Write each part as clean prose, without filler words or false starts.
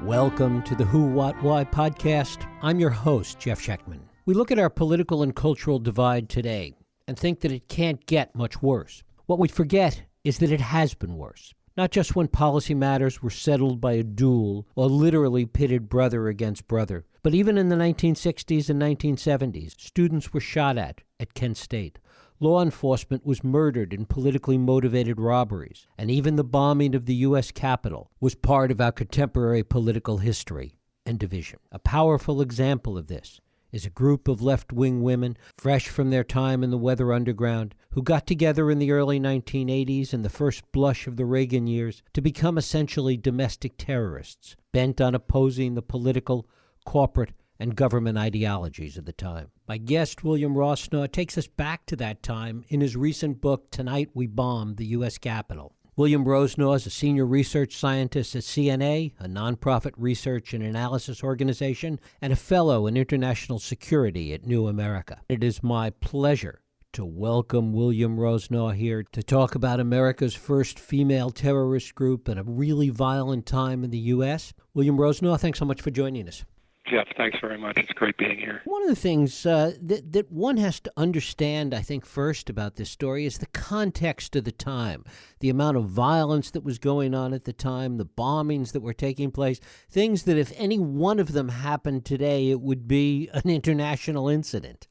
Welcome to the Who, What, Why podcast. I'm your host, Jeff Schechtman. We look at our political and cultural divide today and think that it can't get much worse. What we forget is that it has been worse. Not just when policy matters were settled by a duel or literally pitted brother against brother, but even in the 1960s and 1970s, students were shot at Kent State. Law enforcement was murdered in politically motivated robberies, and even the bombing of the U.S. Capitol was part of our contemporary political history and division. A powerful example of this is a group of left-wing women, fresh from their time in the Weather Underground, who got together in the early 1980s and the first blush of the Reagan years to become essentially domestic terrorists, bent on opposing the political, corporate, and government ideologies of the time. My guest, William Rosenau, takes us back to that time in his recent book, Tonight We Bombed the U.S. Capitol. William Rosenau is a senior research scientist at CNA, a nonprofit research and analysis organization, and a fellow in international security at New America. It is my pleasure to welcome William Rosenau here to talk about America's first female terrorist group and a really violent time in the U.S. William Rosenau, thanks so much for joining us. Jeff, thanks very much. It's great being here. One of the things that one has to understand, I think, first about this story is the context of the time, the amount of violence that was going on at the time, the bombings that were taking place, things that if any one of them happened today, it would be an international incident.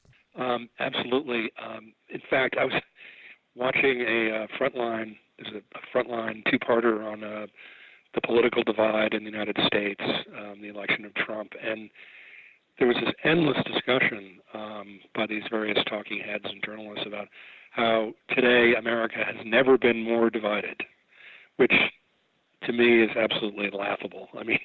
Absolutely. In fact, I was watching a Frontline two-parter on the political divide in the United States, the election of Trump, and there was this endless discussion by these various talking heads and journalists about how today America has never been more divided, which to me is absolutely laughable. I mean,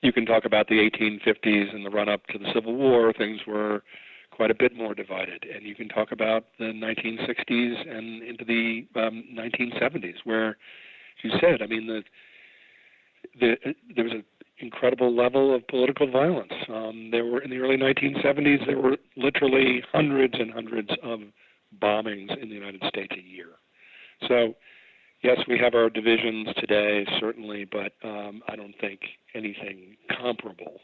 you can talk about the 1850s and the run-up to the Civil War, things were quite a bit more divided, and you can talk about the 1960s and into the 1970s, where, as you said, I mean, there was an incredible level of political violence. There were, in the early 1970s, there were literally hundreds and hundreds of bombings in the United States a year. So, yes, we have our divisions today, certainly, but I don't think anything comparable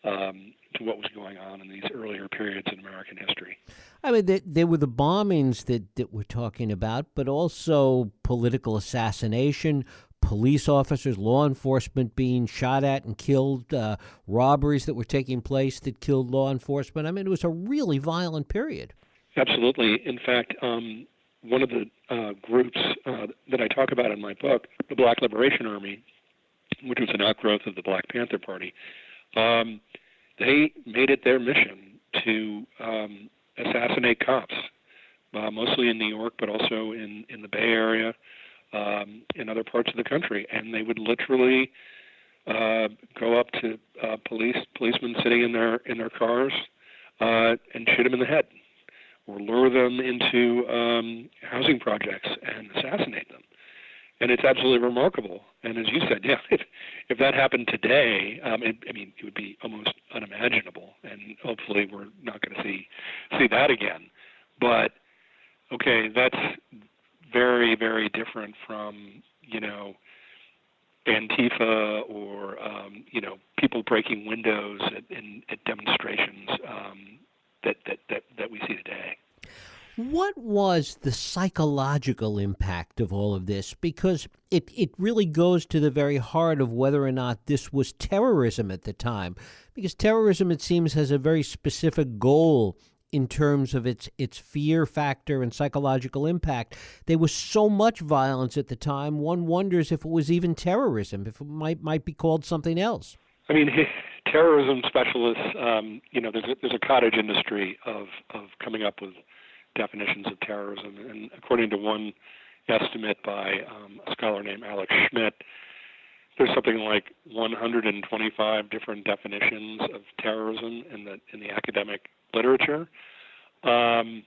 to what was going on in these earlier periods in American history. I mean, there were the bombings that we're talking about, but also political assassination, police officers, law enforcement being shot at and killed, robberies that were taking place that killed law enforcement. I mean, it was a really violent period. Absolutely. In fact, one of the groups that I talk about in my book, the Black Liberation Army, which was an outgrowth of the Black Panther Party, they made it their mission to assassinate cops, mostly in New York, but also in the Bay Area, in other parts of the country, and they would literally go up to policemen sitting in their cars and shoot them in the head, or lure them into housing projects and assassinate them. And it's absolutely remarkable. And as you said, yeah, if that happened today, it would be almost unimaginable. And hopefully, we're not going to see that again. But okay, that's very, very different from, Antifa or, people breaking windows at demonstrations that we see today. What was the psychological impact of all of this? Because it really goes to the very heart of whether or not this was terrorism at the time. Because terrorism, it seems, has a very specific goal in terms of its fear factor and psychological impact. There was so much violence at the time, one wonders if it was even terrorism, if it might be called something else. I mean, terrorism specialists, there's a cottage industry of coming up with definitions of terrorism. And according to one estimate by a scholar named Alex Schmidt, there's something like 125 different definitions of terrorism in the academic literature, and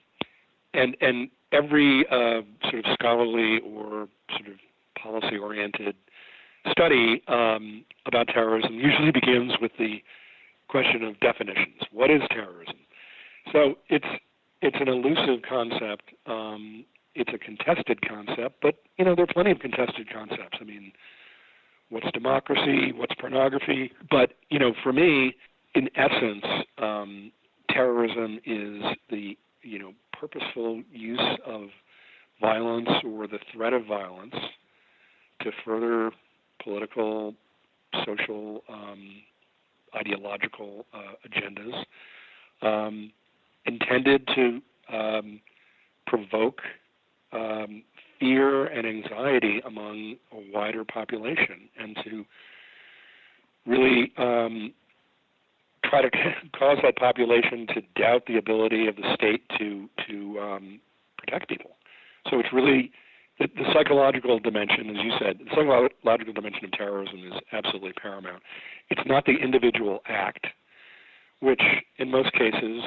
every sort of scholarly or sort of policy-oriented study about terrorism usually begins with the question of definitions. What is terrorism? So it's an elusive concept. It's a contested concept, but there are plenty of contested concepts. I mean, what's democracy, what's pornography. But, for me, in essence, terrorism is the, purposeful use of violence or the threat of violence to further political, social, ideological agendas, intended to provoke fear and anxiety among a wider population, and to really try to cause that population to doubt the ability of the state to protect people. So it's really the psychological dimension, as you said, the psychological dimension of terrorism is absolutely paramount. It's not the individual act, which in most cases,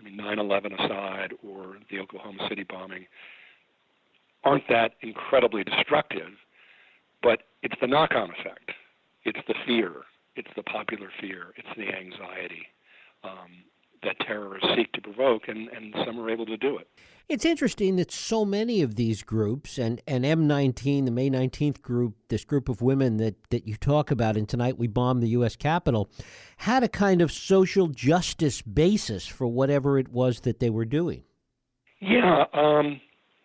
9/11 aside, or the Oklahoma City bombing, aren't that incredibly destructive, but it's the knock-on effect. It's the fear. It's the popular fear. It's the anxiety that terrorists seek to provoke, and some are able to do it. It's interesting that so many of these groups, and M19, the May 19th group, this group of women that you talk about, and Tonight We Bombed the U.S. Capitol, had a kind of social justice basis for whatever it was that they were doing. Yeah,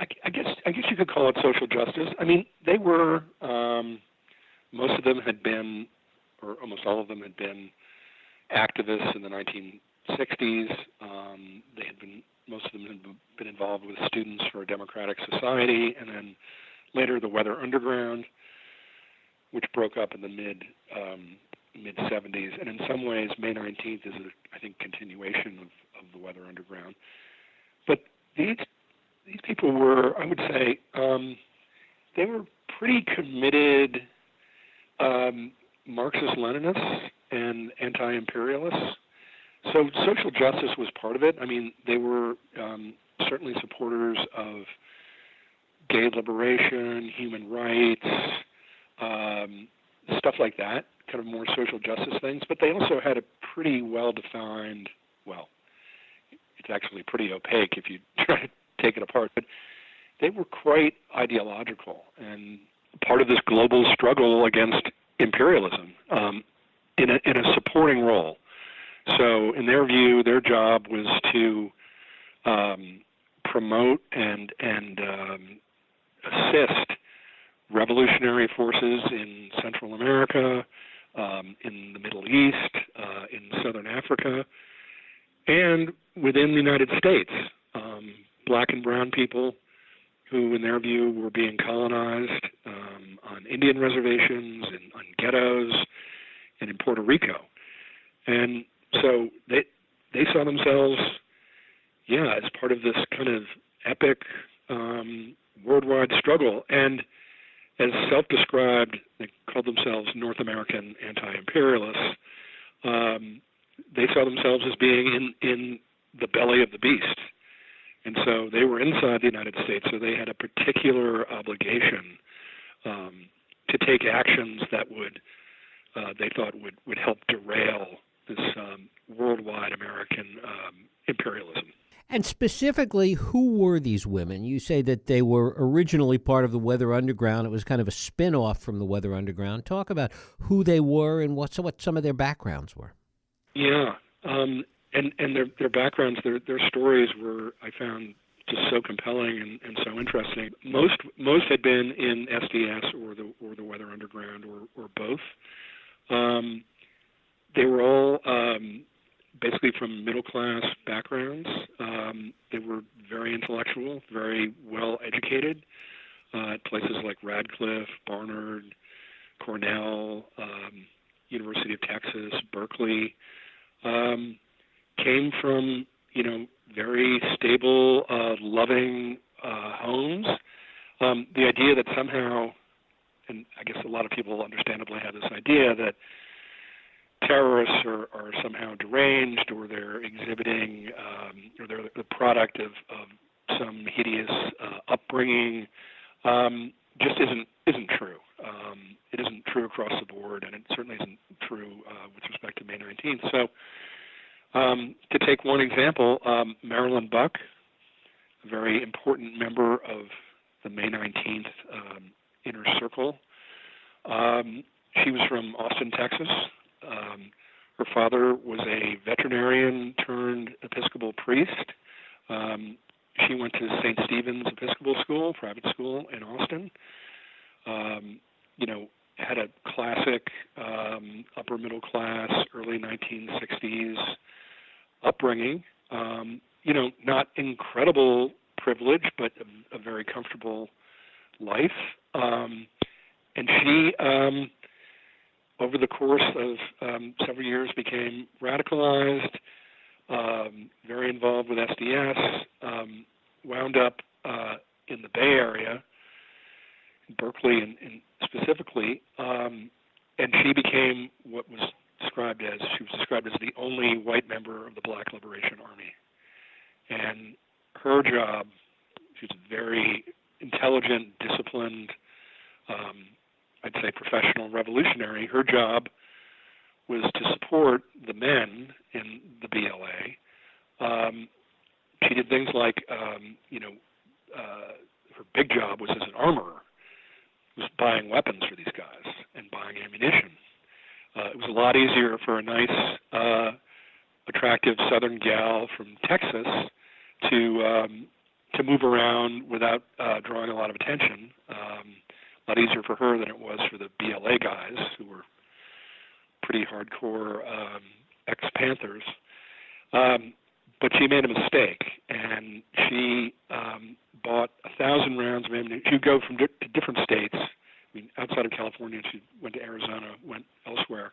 I guess you could call it social justice. They were, most of them had been, or almost all of them had been, activists in the 1960s. Most of them had been involved with Students for a Democratic Society, and then later the Weather Underground, which broke up in the mid 70s. And in some ways, May 19th is I think continuation of the Weather Underground. But these people were, I would say, they were pretty committed Marxist-Leninists and anti-imperialists. So social justice was part of it. They were certainly supporters of gay liberation, human rights, stuff like that, kind of more social justice things. But they also had a pretty well-defined, it's actually pretty opaque if you try to take it apart, but they were quite ideological and part of this global struggle against imperialism in a supporting role. So in their view, their job was to promote and assist revolutionary forces in Central America, in the Middle East, in Southern Africa, and within the United States, black and brown people who, in their view, were being colonized on Indian reservations and on ghettos and in Puerto Rico. And so they saw themselves, as part of this kind of epic worldwide struggle. And as self-described, they called themselves North American anti-imperialists. They saw themselves as being in the belly of the beast. And so they were inside the United States, so they had a particular obligation to take actions that they thought would help derail this worldwide American imperialism. And specifically, who were these women? You say that they were originally part of the Weather Underground. It was kind of a spin-off from the Weather Underground. Talk about who they were and what some of their backgrounds were. Yeah, and their backgrounds, their stories were, I found, just so compelling and so interesting. Most had been in SDS or the Weather Underground or both. They were all basically from middle-class backgrounds. They were very intellectual, very well-educated at places like Radcliffe, Barnard, Cornell, University of Texas, Berkeley. Came from, very stable, loving homes. The idea that somehow, and I guess a lot of people understandably have this idea that terrorists are somehow deranged, or they're exhibiting, or they're the product of some hideous upbringing, just isn't true. It isn't true across the board, and it certainly isn't true with respect to May 19th. So, to take one example, Marilyn Buck, a very important member of the May 19th inner circle, She was from Austin, Texas. Her father was a veterinarian turned Episcopal priest. She went to St. Stephen's Episcopal School, private school in Austin. Had a classic upper middle class, early 1960s upbringing. Not incredible privilege, but a very comfortable life. And she, over the course of several years, became radicalized, very involved with SDS, wound up in the Bay Area, Berkeley and specifically, and she became what was described as the only white member of the Black Liberation Army. And her job, she was very intelligent, disciplined, I'd say professional revolutionary. Her job was to support the men in the BLA. She did things like, her big job was as an armorer, was buying weapons for these guys and buying ammunition. It was a lot easier for a nice, attractive Southern gal from Texas to move around without drawing a lot of attention. A lot easier for her than it was for the BLA guys, who were pretty hardcore ex-Panthers. But she made a mistake, and she bought 1,000 rounds of ammunition. She would go to different states. Outside of California, she went to Arizona, went elsewhere.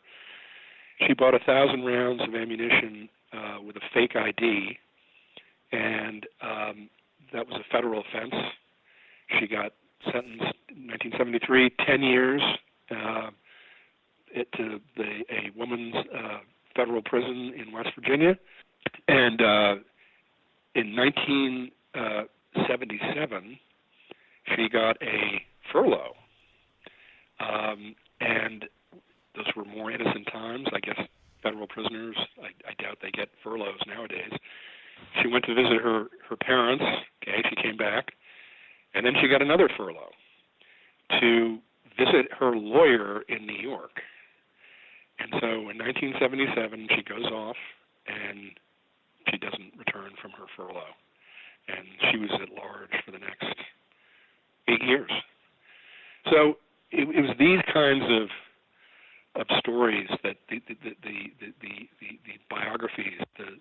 She bought 1,000 rounds of ammunition with a fake ID, and that was a federal offense. She got sentenced in 1973, 10 years to a woman's federal prison in West Virginia. And in 1977, she got a furlough. And those were more innocent times. I guess federal prisoners, I doubt they get furloughs nowadays. She went to visit her parents. Okay, she came back. And then she got another furlough to visit her lawyer in New York. And so in 1977, she goes off and she doesn't return from her furlough. And she was at large for the next 8 years. So it was these kinds of stories that the biographies, the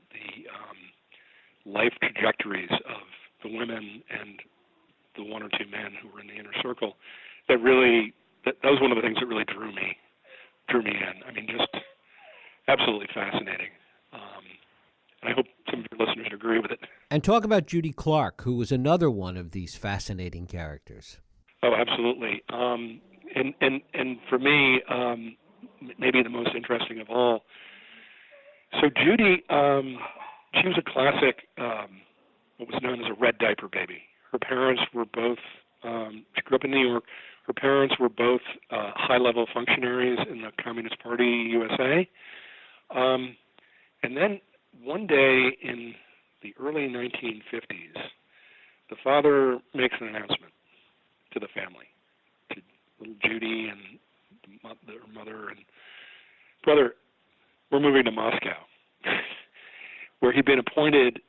life trajectories of the women and the one or two men who were in the inner circle, that was one of the things that really drew me in. I mean, just absolutely fascinating. And I hope some of your listeners agree with it. And talk about Judy Clark, who was another one of these fascinating characters. Oh, absolutely. And for me, maybe the most interesting of all. So Judy, she was a classic, what was known as a red diaper baby. Her parents were both, she grew up in New York. Her parents were both high-level functionaries in the Communist Party USA. And then one day in the early 1950s, the father makes an announcement to the family, to little Judy and her mother and brother, we're moving to Moscow, where he'd been appointed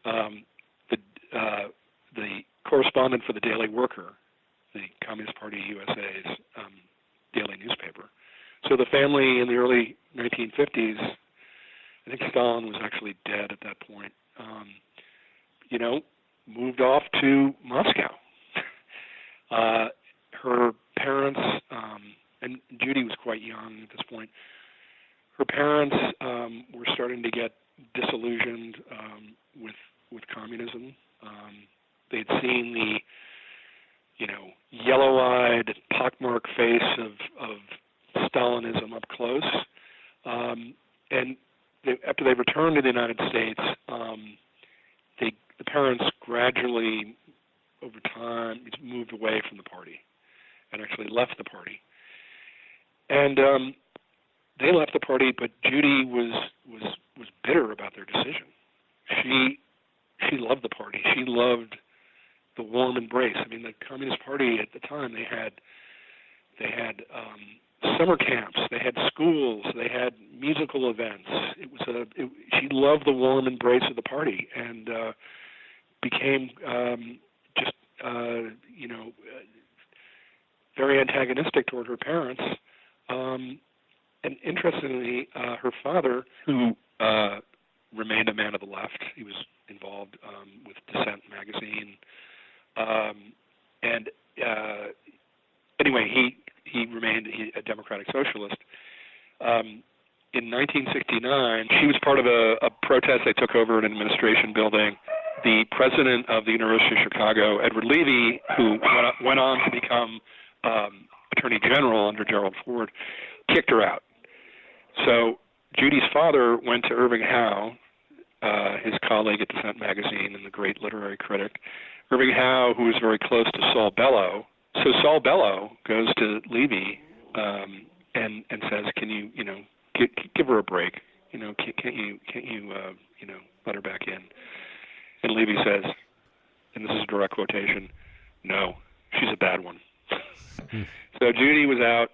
the correspondent for the Daily Worker, the Communist Party USA's daily newspaper. So the family in the early 1950s, I think Stalin was actually dead at that point, moved off to Moscow. Her parents, and Judy was quite young at this point, her parents were starting to get disillusioned with communism. They'd seen the yellow-eyed, pockmarked face of Stalinism up close. And after they returned to the United States, the parents gradually, over time, moved away from the party and actually left the party. And they left the party, but Judy was bitter about their decision. She loved the party. She loved the warm embrace. I mean, the Communist Party at the time, they had summer camps, they had schools, they had musical events. She loved the warm embrace of the party, and became just very antagonistic toward her parents. And interestingly, her father, who remained a man of the left, he was involved with Dissent magazine, and anyway, he remained a democratic socialist. In 1969, she was part of a protest. They took over an administration building. The president of the University of Chicago, Edward Levy, who went on to become Attorney General under Gerald Ford, kicked her out. So Judy's father went to Irving Howe, his colleague at Dissent magazine and the great literary critic. Irving Howe, who was very close to Saul Bellow. So Saul Bellow goes to Levy and says, "Can you give her a break? Can't you let her back in?" And Levy says, and this is a direct quotation, "No, she's a bad one." So Judy was out.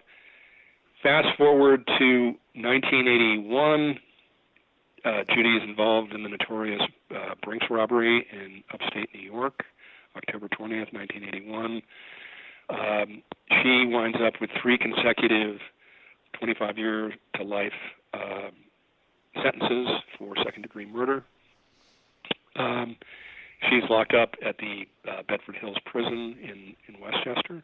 Fast forward to 1981. Judy is involved in the notorious Brinks robbery in upstate New York, October 20th, 1981. She winds up with 3 consecutive 25-year to life sentences for second-degree murder. She's locked up at the Bedford Hills Prison in Westchester.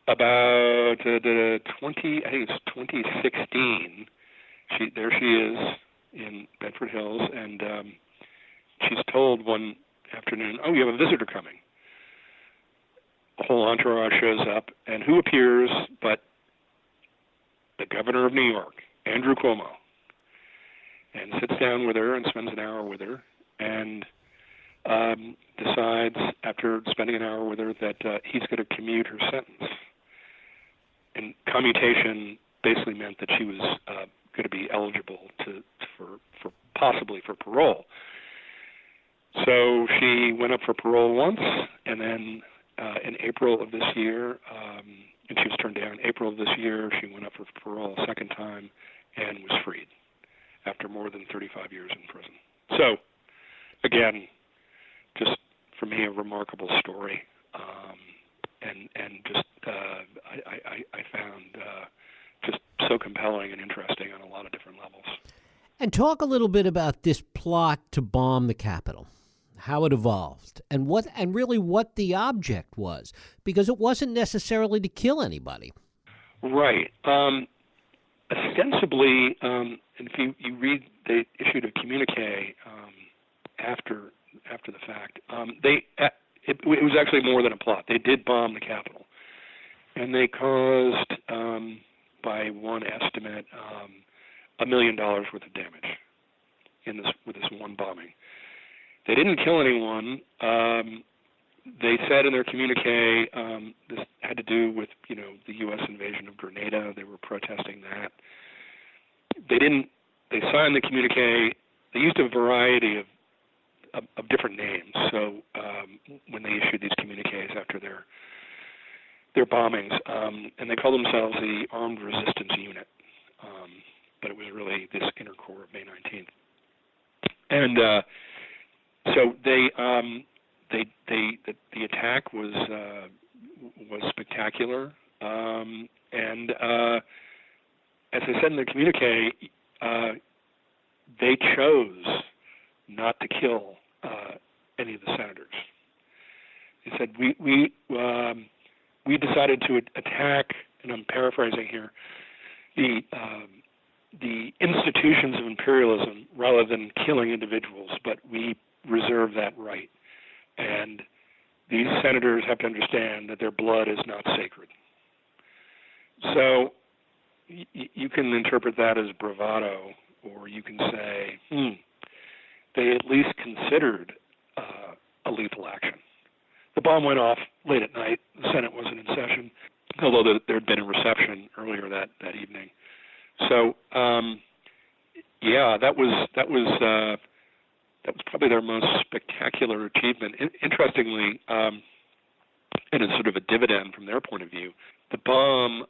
About I think it's 2016. There she is in Bedford Hills, and she's told one afternoon, "Oh, you have a visitor coming." A whole entourage shows up, and who appears but the governor of New York, Andrew Cuomo, and sits down with her and spends an hour with her, and decides after spending an hour with her that he's going to commute her sentence. And commutation basically meant that she was going to be eligible for possibly for parole. So she went up for parole once, and then in April of this year, and she was turned down. April of this year, she went up for parole a second time and was freed after more than 35 years in prison. So, again, just for me, a remarkable story, and just I found just so compelling and interesting on a lot of different levels. And talk a little bit about this plot to bomb the Capitol, how it evolved, and really what the object was, because it wasn't necessarily to kill anybody. Right. Ostensibly, and if you read, they issued a communique after the fact. It was actually more than a plot. They did bomb the Capitol, and they caused, by one estimate, $1 million worth of damage with this one bombing. They didn't kill anyone. They said in their communique this had to do with the U.S. invasion of Grenada. They were protesting that. They signed the communique. They used a variety of different names. So when they issued these communiques after their bombings, and they called themselves the Armed Resistance Unit, but it was really this inner core of May 19th. And so the attack was spectacular, and as I said in the communique, they chose not to kill any of the senators. They said we decided to attack, and I'm paraphrasing here, the institutions of imperialism rather than killing individuals, but we reserve that right. And these senators have to understand that their blood is not sacred. So you can interpret that as bravado, or you can say, they at least considered a lethal action. The bomb went off late at night. The Senate wasn't in session, although there had been a reception earlier that evening. So, that was probably their most spectacular achievement. Interestingly, and it's sort of a dividend from their point of view, the bomb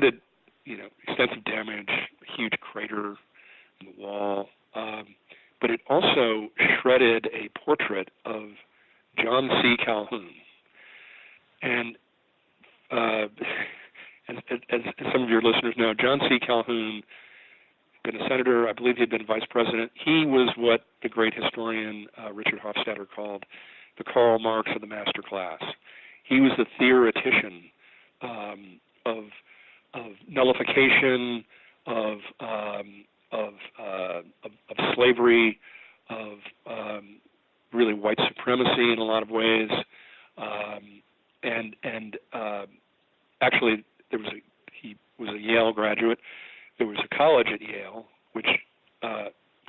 did, extensive damage, huge crater in the wall, but it also shredded a portrait of John C. Calhoun. And as some of your listeners know, John C. Calhoun had been a senator. I believe he had been vice president. He was what the great historian Richard Hofstadter called the Karl Marx of the master class. He was the theoretician of nullification, of slavery, of really white supremacy in a lot of ways, and actually he was a Yale graduate. There was a college at Yale which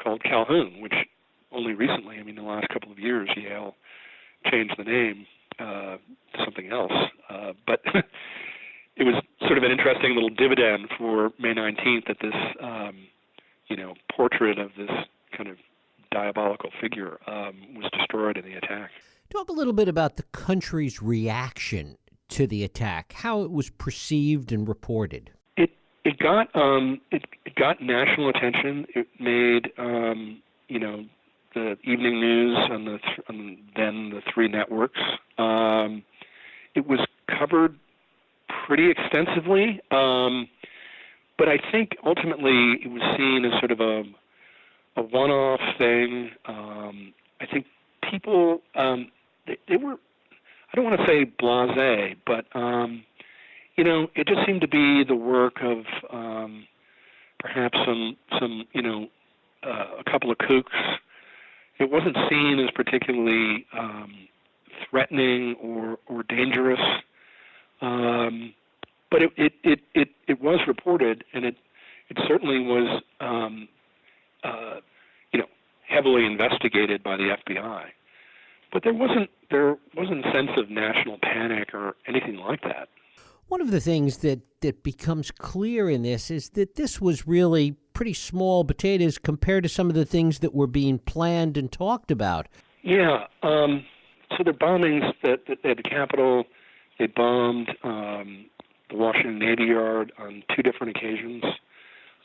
called Calhoun, which only recently, the last couple of years, Yale changed the name to something else. But it was sort of an interesting little dividend for May 19th that this, portrait of this kind of diabolical figure was destroyed in the attack. Talk a little bit about the country's reaction to the attack, how it was perceived and reported. It got national attention. It made the evening news on then the three networks. It was covered pretty extensively, but I think ultimately it was seen as sort of a one-off thing. I think people they were, I don't want to say blasé, but it just seemed to be the work of perhaps some a couple of kooks. It wasn't seen as particularly threatening or dangerous, but it was reported, and it certainly was heavily investigated by the FBI. But there wasn't a sense of national panic or anything like that. One of the things that becomes clear in this is that this was really pretty small potatoes compared to some of the things that were being planned and talked about. Yeah. So the bombings at the Capitol, they bombed the Washington Navy Yard on two different occasions.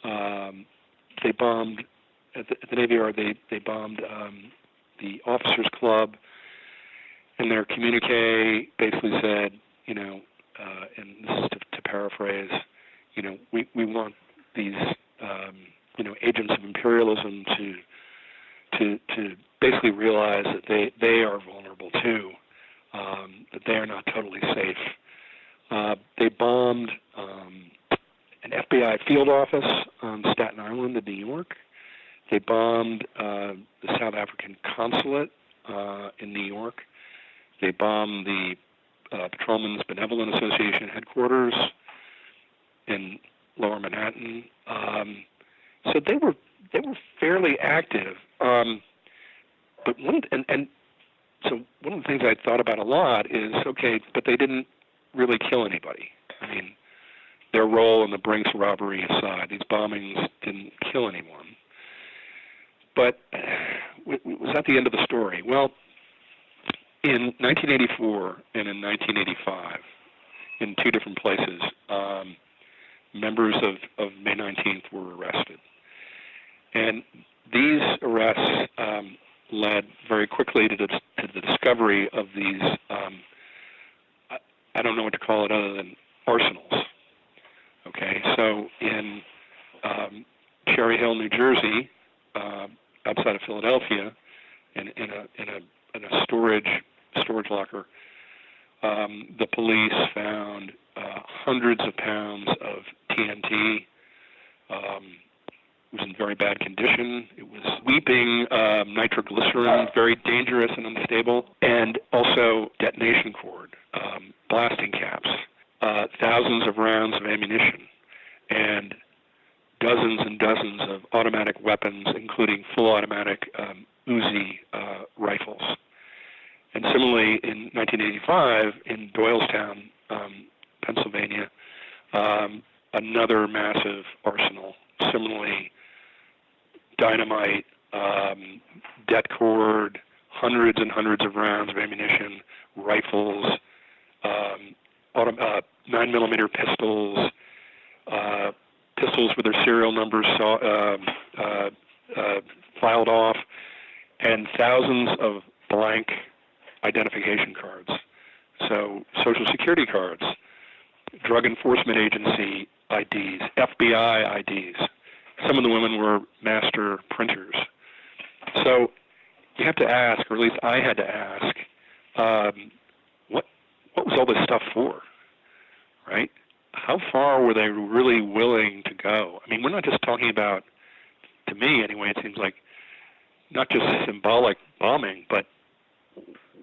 They bombed at the Navy Yard. They bombed the Officers Club, and their communique basically said, and this is to paraphrase, we want these, agents of imperialism to basically realize that they are vulnerable too, that they are not totally safe. They bombed an FBI field office on Staten Island in New York. They bombed the South African consulate in New York. They bombed the Patrolmen's Benevolent Association headquarters in Lower Manhattan. So they were fairly active. But one of the things I thought about a lot is, okay, but they didn't really kill anybody. Their role in the Brinks robbery aside, these bombings didn't kill anyone. But was that the end of the story? Well, in 1984 and in 1985, in two different places, members of May 19th were arrested. And these arrests led very quickly to the discovery of these, I don't know what to call it other than arsenals. Okay, so in Cherry Hill, New Jersey, outside of Philadelphia, in a storage locker, the police found hundreds of pounds of TNT. It was in very bad condition. It was weeping nitroglycerin, very dangerous and unstable, and also detonation cord, blasting caps, thousands of rounds of ammunition, and dozens and dozens of automatic weapons, including full automatic Uzi rifles. And similarly, in 1985, in Doylestown, Pennsylvania, another massive arsenal. Similarly, dynamite, det cord, hundreds and hundreds of rounds of ammunition, rifles, 9mm pistols, pistols with their serial numbers filed off, and thousands of blank identification cards. So Social Security cards, Drug Enforcement Agency IDs, FBI IDs. Some of the women were master printers. So you have to ask, or at least I had to ask, what was all this stuff for, right? How far were they really willing to go? I mean, we're not just talking about, to me anyway, it seems like not just symbolic bombing, but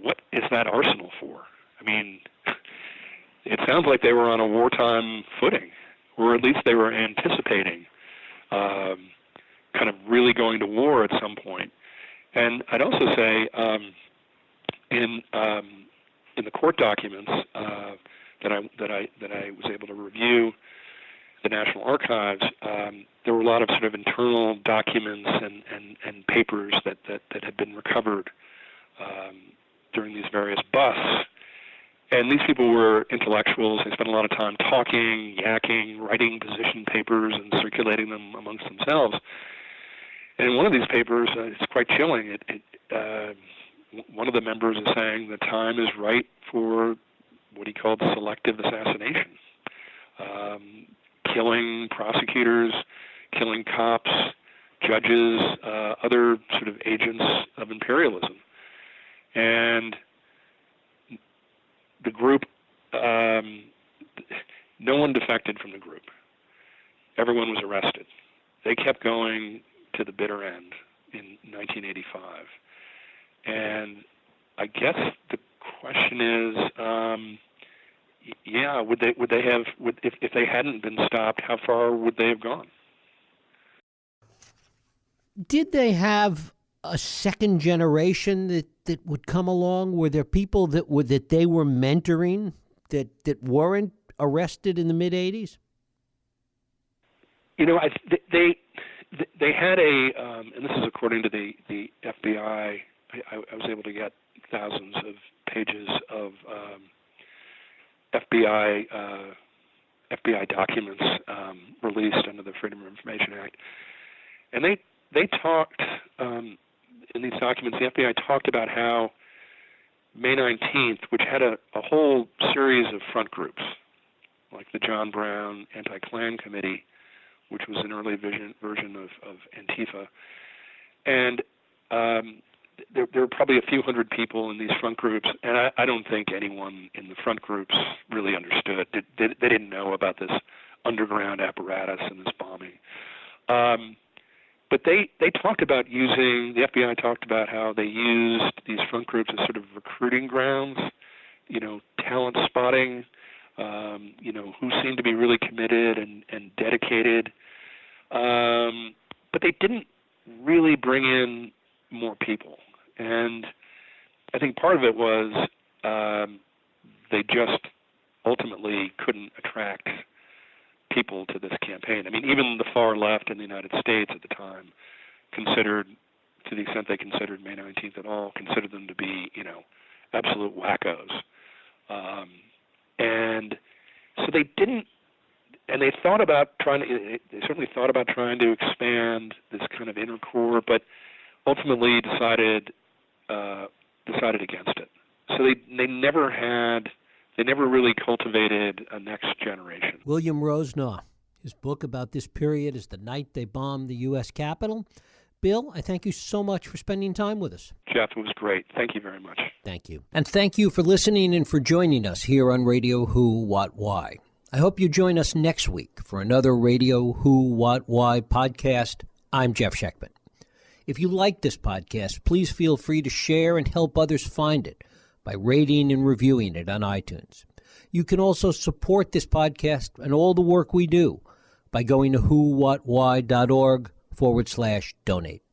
what is that arsenal for? I mean, it sounds like they were on a wartime footing, or at least they were anticipating kind of really going to war at some point. And I'd also say in the court documents that I was able to review, the National Archives, there were a lot of sort of internal documents and papers that had been recovered during these various busts. And these people were intellectuals. They spent a lot of time talking, yakking, writing position papers, and circulating them amongst themselves. And in one of these papers, it's quite chilling. One of the members is saying the time is right for what he called selective assassination, killing prosecutors, killing cops, judges, other sort of agents of imperialism. And the group, no one defected from the group. Everyone was arrested. They kept going to the bitter end in 1985. And I guess the question is, if they hadn't been stopped, how far would they have gone? Did they have a second generation that would come along? Were there people that they were mentoring that weren't arrested in the mid-'80s? You know, they had a, and this is according to the FBI. I was able to get thousands of pages of FBI documents released under the Freedom of Information Act, and they talked in these documents. The FBI talked about how May 19th, which had a whole series of front groups, like the John Brown Anti-Klan Committee, which was an early version of Antifa, and there were probably a few hundred people in these front groups, and I don't think anyone in the front groups really understood. They didn't know about this underground apparatus and this bombing. But they talked about the FBI talked about how they used these front groups as sort of recruiting grounds, talent spotting, who seemed to be really committed and dedicated. But they didn't really bring in more people. And I think part of it was they just ultimately couldn't attract people to this campaign. I mean, even the far left in the United States at the time considered, to the extent they considered May 19th at all, considered them to be, absolute wackos. And so they didn't, and they thought about they certainly thought about trying to expand this kind of inner core, but ultimately decided against it. So they never really cultivated a next generation. William Rosenau, his book about this period is The Night They Bombed the U.S. Capitol. Bill, I thank you so much for spending time with us. Jeff, it was great. Thank you very much. Thank you. And thank you for listening and for joining us here on Radio Who, What, Why. I hope you join us next week for another Radio Who, What, Why podcast. I'm Jeff Schechtman. If you like this podcast, please feel free to share and help others find it by rating and reviewing it on iTunes. You can also support this podcast and all the work we do by going to whowhatwhy.org/donate.